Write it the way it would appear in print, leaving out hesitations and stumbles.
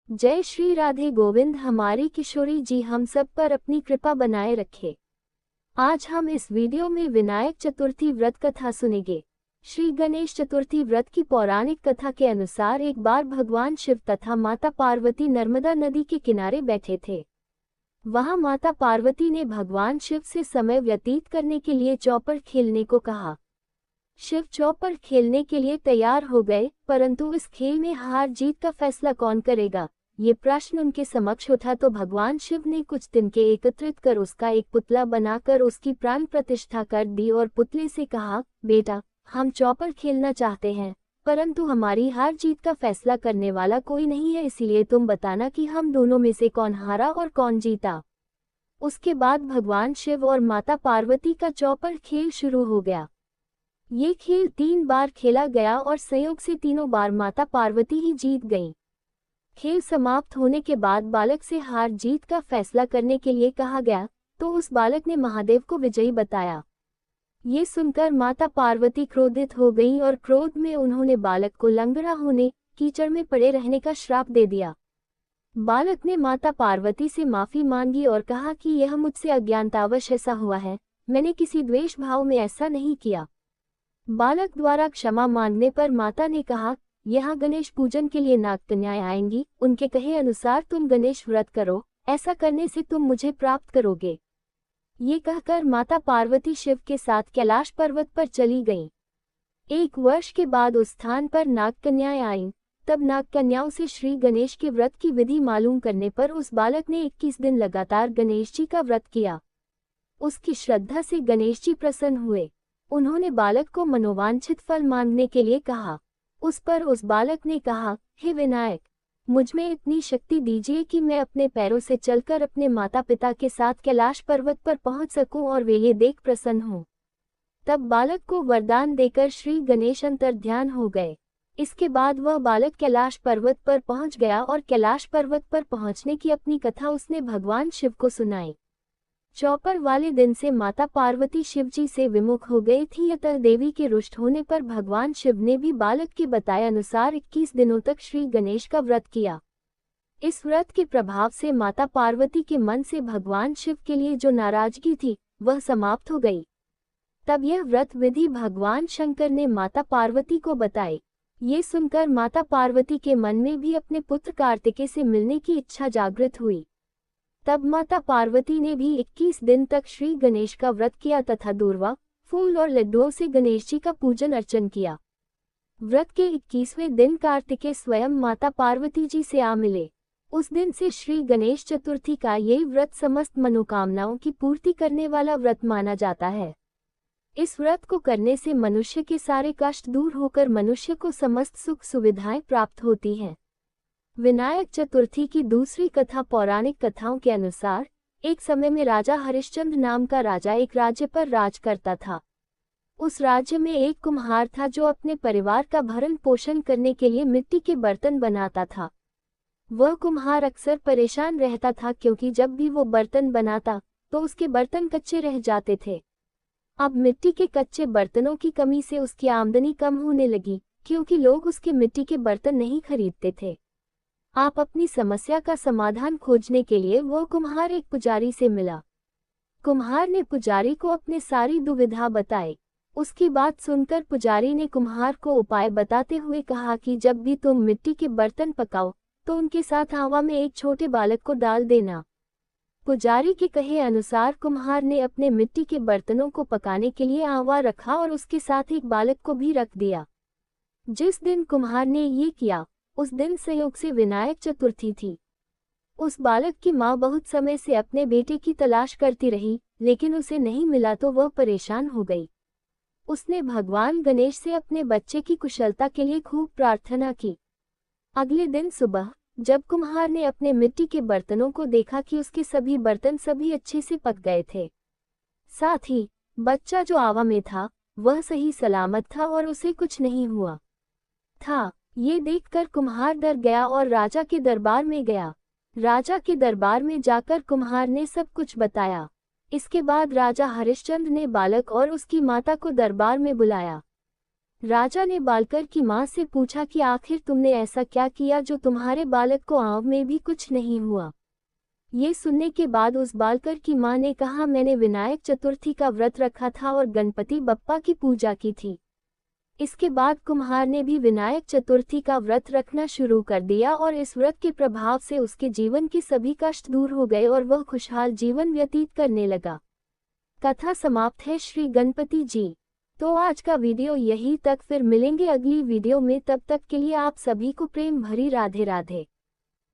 जय श्री राधे गोविंद। हमारी किशोरी जी हम सब पर अपनी कृपा बनाए रखे। आज हम इस वीडियो में विनायक चतुर्थी व्रत कथा सुनेंगे। श्री गणेश चतुर्थी व्रत की पौराणिक कथा के अनुसार एक बार भगवान शिव तथा माता पार्वती नर्मदा नदी के किनारे बैठे थे। वहां माता पार्वती ने भगवान शिव से समय व्यतीत करने के लिए चौपड़ खेलने को कहा। शिव चौपड़ खेलने के लिए तैयार हो गए, परंतु इस खेल में हार जीत का फैसला कौन करेगा, ये प्रश्न उनके समक्ष उठा तो भगवान शिव ने कुछ तिनके एकत्रित कर उसका एक पुतला बनाकर उसकी प्राण प्रतिष्ठा कर दी और पुतले से कहा, बेटा, हम चौपड़ खेलना चाहते हैं, परंतु हमारी हार जीत का फैसला करने वाला कोई नहीं है, इसलिए तुम बताना कि हम दोनों में से कौन हारा और कौन जीता। उसके बाद भगवान शिव और माता पार्वती का चौपड़ खेल शुरू हो गया। ये खेल 3 बार खेला गया और संयोग से तीनों बार माता पार्वती ही जीत गईं। खेल समाप्त होने के बाद बालक से हार जीत का फैसला करने के लिए कहा गया, तो उस बालक ने महादेव को विजयी बताया। ये सुनकर माता पार्वती क्रोधित हो गईं और क्रोध में उन्होंने बालक को लंगड़ा होने, कीचड़ में पड़े रहने का श्राप दे दिया। बालक ने माता पार्वती से माफी मांगी और कहा कि यह मुझसे अज्ञानतावश ऐसा हुआ है, मैंने किसी द्वेष भाव में ऐसा नहीं किया। बालक द्वारा क्षमा मांगने पर माता ने कहा, यहाँ गणेश पूजन के लिए नाग कन्याएं आएंगी, उनके कहे अनुसार तुम गणेश व्रत करो, ऐसा करने से तुम मुझे प्राप्त करोगे। ये कहकर माता पार्वती शिव के साथ कैलाश पर्वत पर चली गईं। 1 वर्ष के बाद उस स्थान पर नाग कन्याएं आईं। तब नाग कन्याओं से श्री गणेश के व्रत की विधि मालूम करने पर उस बालक ने 21 दिन लगातार गणेश जी का व्रत किया। उसकी श्रद्धा से गणेश जी प्रसन्न हुए। उन्होंने बालक को मनोवांछित फल मांगने के लिए कहा। उस पर उस बालक ने कहा, हे विनायक, मुझमें इतनी शक्ति दीजिए कि मैं अपने पैरों से चलकर अपने माता पिता के साथ कैलाश पर्वत पर पहुंच सकूं और वे ये देख प्रसन्न हों। तब बालक को वरदान देकर श्री गणेश अंतर्ध्यान हो गए। इसके बाद वह बालक कैलाश पर्वत पर पहुंच गया और कैलाश पर्वत पर पहुंचने की अपनी कथा उसने भगवान शिव को सुनाई। चौपड़ वाले दिन से माता पार्वती शिव जी से विमुख हो गई थी, अतः देवी के रुष्ट होने पर भगवान शिव ने भी बालक के बताए अनुसार 21 दिनों तक श्री गणेश का व्रत किया। इस व्रत के प्रभाव से माता पार्वती के मन से भगवान शिव के लिए जो नाराजगी थी वह समाप्त हो गई। तब यह व्रत विधि भगवान शंकर ने माता पार्वती को बताई। ये सुनकर माता पार्वती के मन में भी अपने पुत्र कार्तिकेय से मिलने की इच्छा जागृत हुई। तब माता पार्वती ने भी 21 दिन तक श्री गणेश का व्रत किया तथा दूर्वा, फूल और लड्डुओं से गणेश जी का पूजन अर्चन किया। व्रत के 21वें दिन कार्तिकेय स्वयं माता पार्वती जी से आ मिले। उस दिन से श्री गणेश चतुर्थी का ये व्रत समस्त मनोकामनाओं की पूर्ति करने वाला व्रत माना जाता है। इस व्रत को करने से मनुष्य के सारे कष्ट दूर होकर मनुष्य को समस्त सुख सुविधाएं प्राप्त होती हैं। विनायक चतुर्थी की दूसरी कथा पौराणिक कथाओं के अनुसार, एक समय में राजा हरिश्चंद्र नाम का राजा एक राज्य पर राज करता था। उस राज्य में एक कुम्हार था जो अपने परिवार का भरण पोषण करने के लिए मिट्टी के बर्तन बनाता था। वह कुम्हार अक्सर परेशान रहता था क्योंकि जब भी वो बर्तन बनाता तो उसके बर्तन कच्चे रह जाते थे। अब मिट्टी के कच्चे बर्तनों की कमी से उसकी आमदनी कम होने लगी क्योंकि लोग उसके मिट्टी के बर्तन नहीं खरीदते थे। आप अपनी समस्या का समाधान खोजने के लिए वो कुम्हार एक पुजारी से मिला। कुम्हार ने पुजारी को अपने सारी दुविधा बताई। उसकी बात सुनकर पुजारी ने कुम्हार को उपाय बताते हुए कहा कि जब भी तुम मिट्टी के बर्तन पकाओ तो उनके साथ आवा में एक छोटे बालक को डाल देना। पुजारी के कहे अनुसार कुम्हार ने अपने मिट्टी के बर्तनों को पकाने के लिए आवा रखा और उसके साथ एक बालक को भी रख दिया। जिस दिन कुम्हार ने ये किया उस दिन संयोग से विनायक चतुर्थी थी। उस बालक की माँ बहुत समय से अपने बेटे की तलाश करती रही, लेकिन उसे नहीं मिला तो वह परेशान हो गई। उसने भगवान गणेश से अपने बच्चे की कुशलता के लिए खूब प्रार्थना की। अगले दिन सुबह जब कुम्हार ने अपने मिट्टी के बर्तनों को देखा कि उसके सभी बर्तन सभी अच्छे से पक गए थे, साथ ही बच्चा जो आवा में था वह सही सलामत था और उसे कुछ नहीं हुआ था। ये देखकर कुम्हार डर गया और राजा के दरबार में गया। राजा के दरबार में जाकर कुम्हार ने सब कुछ बताया। इसके बाद राजा हरिश्चंद्र ने बालक और उसकी माता को दरबार में बुलाया। राजा ने बालकर की माँ से पूछा कि आखिर तुमने ऐसा क्या किया जो तुम्हारे बालक को आंव में भी कुछ नहीं हुआ। ये सुनने के बाद उस बालकर की माँ ने कहा, मैंने विनायक चतुर्थी का व्रत रखा था और गणपति बप्पा की पूजा की थी। इसके बाद कुम्हार ने भी विनायक चतुर्थी का व्रत रखना शुरू कर दिया और इस व्रत के प्रभाव से उसके जीवन के सभी कष्ट दूर हो गए और वह खुशहाल जीवन व्यतीत करने लगा। कथा समाप्त है। श्री गणपति जी। तो आज का वीडियो यहीं तक, फिर मिलेंगे अगली वीडियो में। तब तक के लिए आप सभी को प्रेम भरी राधे राधे।